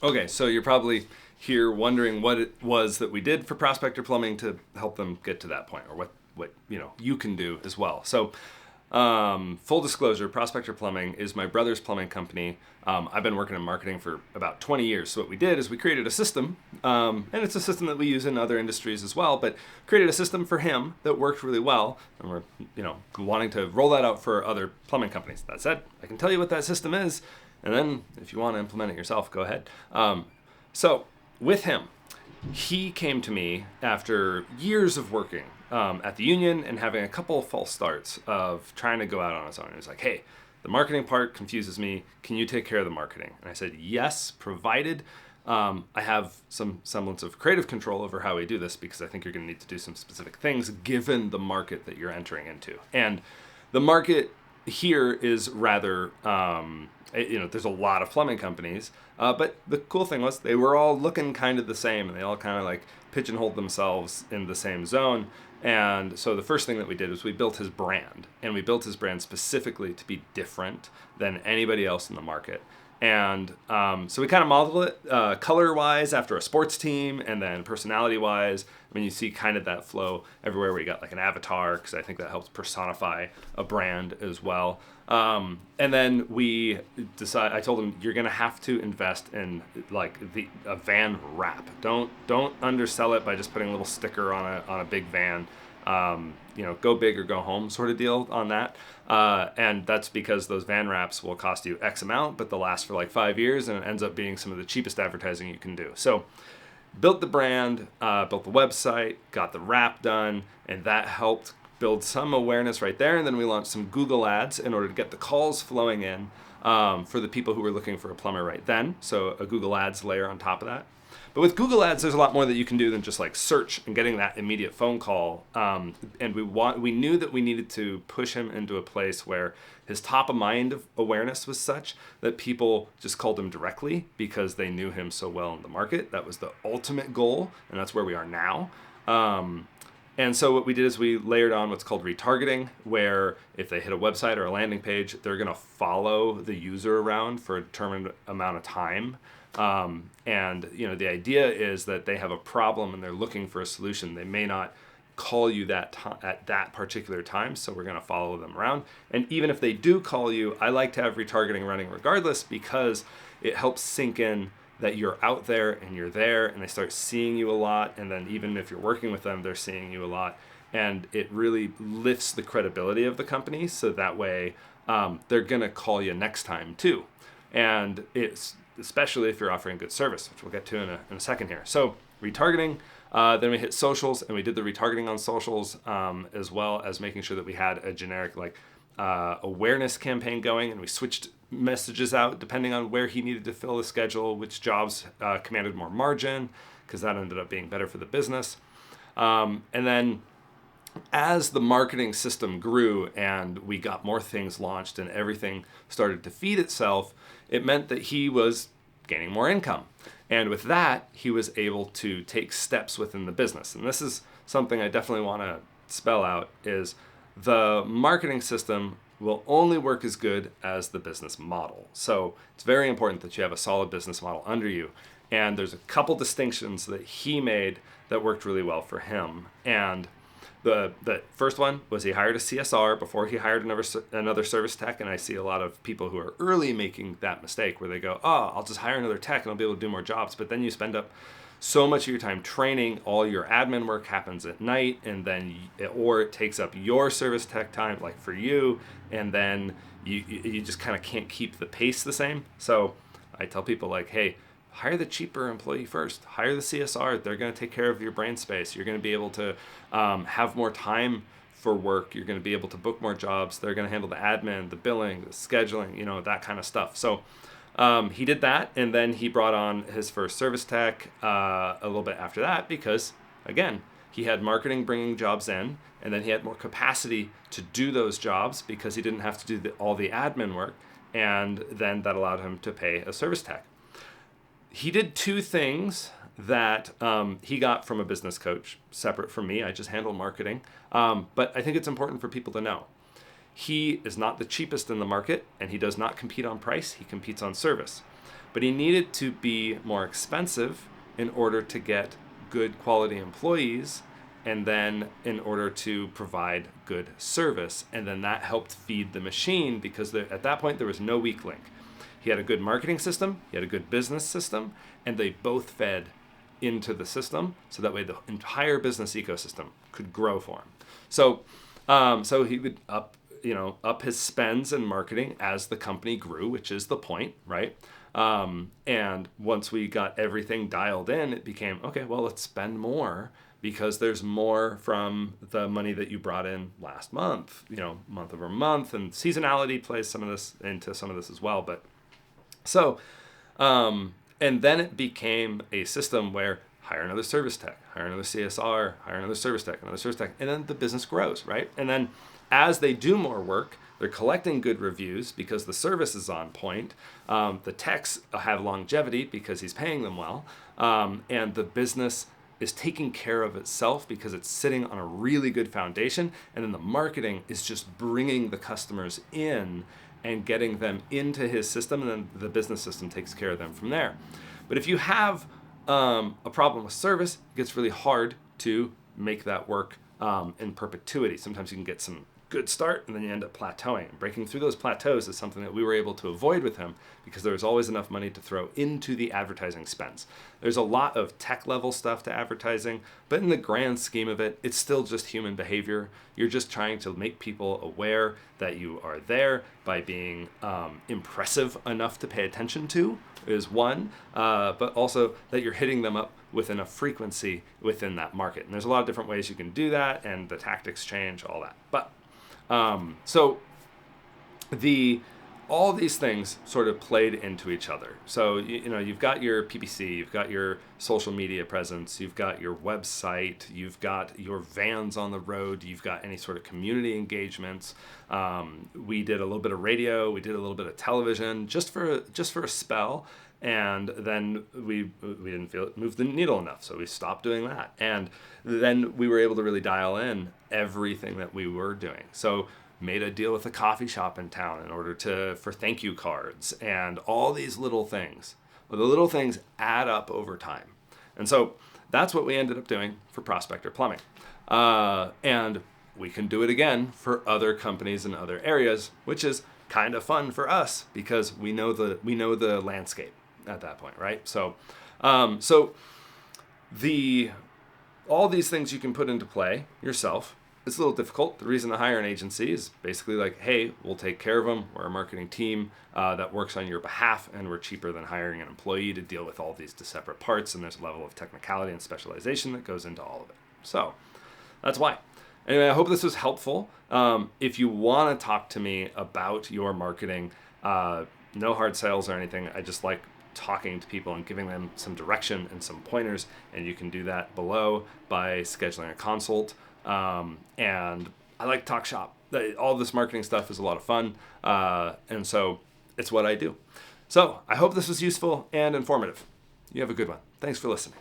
Okay, so you're probably here wondering what it was that we did for Prospector Plumbing to help them get to that point, or what you can do as well. So, full disclosure, Prospector Plumbing is my brother's plumbing company. I've been working in marketing for about 20 years. So what we did is we created a system, and it's a system that we use in other industries as well, but created a system for him that worked really well, and we're wanting to roll that out for other plumbing companies. That said, I can tell you what that system is, and then if you want to implement it yourself, go ahead. So with him, he came to me after years of working at the union and having a couple of false starts of trying to go out on his own. He was like, hey, the marketing part confuses me. Can you take care of the marketing? And I said, yes, provided I have some semblance of creative control over how we do this, because I think you're going to need to do some specific things given the market that you're entering into. And the market here is rather, there's a lot of plumbing companies, but the cool thing was they were all looking kind of the same, and they all kind of like pigeonholed themselves in the same zone. And so the first thing that we did was we built his brand, and we built his brand specifically to be different than anybody else in the market. And so we kind of modeled it color-wise after a sports team, and then personality-wise. I mean, you see kind of that flow everywhere where you got like an avatar, because I think that helps personify a brand as well. And then I told him, you're going to have to invest in like a van wrap. Don't undersell it by just putting a little sticker on a big van. Go big or go home sort of deal on that. And that's because those van wraps will cost you X amount, but they'll last for like 5 years, and it ends up being some of the cheapest advertising you can do. So built the brand, built the website, got the wrap done, and that helped build some awareness right there. And then we launched some Google ads in order to get the calls flowing in for the people who were looking for a plumber right then. So a Google ads layer on top of that. But with Google ads, there's a lot more that you can do than just like search and getting that immediate phone call. And we knew that we needed to push him into a place where his top of mind awareness was such that people just called him directly because they knew him so well in the market. That was the ultimate goal, and that's where we are now. And so what we did is we layered on what's called retargeting, where if they hit a website or a landing page, they're going to follow the user around for a determined amount of time. And the idea is that they have a problem and they're looking for a solution. They may not call you at that particular time, so we're going to follow them around. And even if they do call you, I like to have retargeting running regardless, because it helps sink in that you're out there and you're there, and they start seeing you a lot. And then even if you're working with them, they're seeing you a lot. And it really lifts the credibility of the company, so that way they're going to call you next time too. And it's especially if you're offering good service, which we'll get to in a second here. So retargeting, then we hit socials, and we did the retargeting on socials, as well as making sure that we had a generic awareness campaign going, and we switched messages out depending on where he needed to fill the schedule, which jobs commanded more margin, because that ended up being better for the business. And then as the marketing system grew and we got more things launched and everything started to feed itself, it meant that he was gaining more income. And with that, he was able to take steps within the business. And this is something I definitely want to spell out, is the marketing system will only work as good as the business model. So it's very important that you have a solid business model under you. And there's a couple distinctions that he made that worked really well for him. And the first one was he hired a CSR before he hired another service tech. And I see a lot of people who are early making that mistake where they go, oh, I'll just hire another tech and I'll be able to do more jobs. But then you spend up so much of your time training, all your admin work happens at night, and then it takes up your service tech time, like for you, and then you just kind of can't keep the pace the same. So I tell people like, hey, hire the cheaper employee first. Hire the CSR. They're going to take care of your brain space. You're going to be able to have more time for work. You're going to be able to book more jobs. They're going to handle the admin, the billing, the scheduling, that kind of stuff. So he did that, and then he brought on his first service tech a little bit after that, because, again, he had marketing bringing jobs in, and then he had more capacity to do those jobs because he didn't have to do all the admin work, and then that allowed him to pay a service tech. He did two things that he got from a business coach, separate from me. I just handle marketing, but I think it's important for people to know. He is not the cheapest in the market, and he does not compete on price. He competes on service. but he needed to be more expensive in order to get good quality employees, and then in order to provide good service. And then that helped feed the machine, because at that point there was no weak link. He had a good marketing system, he had a good business system, and they both fed into the system, so that way the entire business ecosystem could grow for him. So he would up his spends in marketing as the company grew, which is the point, right? And once we got everything dialed in, it became, okay, well, let's spend more, because there's more from the money that you brought in last month, month over month, and seasonality plays some of this as well. But so, and then it became a system where hire another service tech, hire another CSR, hire another service tech, and then the business grows, right? And then as they do more work, they're collecting good reviews because the service is on point. The techs have longevity because he's paying them well. And the business is taking care of itself because it's sitting on a really good foundation. And then the marketing is just bringing the customers in and getting them into his system, and then the business system takes care of them from there. But if you have a problem with service, it gets really hard to make that work in perpetuity. Sometimes you can get some good start and then you end up plateauing. And breaking through those plateaus is something that we were able to avoid with him, because there was always enough money to throw into the advertising spends. There's a lot of tech level stuff to advertising, but in the grand scheme of it, it's still just human behavior. You're just trying to make people aware that you are there by being impressive enough to pay attention to, is one, but also that you're hitting them up with enough frequency within that market. And there's a lot of different ways you can do that, and the tactics change, all that. But so all these things sort of played into each other. So, you've got your PPC, you've got your social media presence, you've got your website, you've got your vans on the road, you've got any sort of community engagements. We did a little bit of radio, we did a little bit of television, just for a spell. And then we didn't feel it moved the needle enough, so we stopped doing that. And then we were able to really dial in everything that we were doing. So made a deal with a coffee shop in town in order for thank you cards, and all these little things. Well, the little things add up over time. And so that's what we ended up doing for Prospector Plumbing. And we can do it again for other companies in other areas, which is kind of fun for us because we know the landscape at that point, right? So all these things you can put into play yourself. It's a little difficult. The reason to hire an agency is basically like, hey, we'll take care of them. We're a marketing team that works on your behalf, and we're cheaper than hiring an employee to deal with all these separate parts, and there's a level of technicality and specialization that goes into all of it. So that's why. Anyway, I hope this was helpful. If you want to talk to me about your marketing, no hard sales or anything. I just like talking to people and giving them some direction and some pointers, and you can do that below by scheduling a consult. And I like to talk shop. All this marketing stuff is a lot of fun, and so it's what I do. So I hope this was useful and informative. You have a good one. Thanks for listening.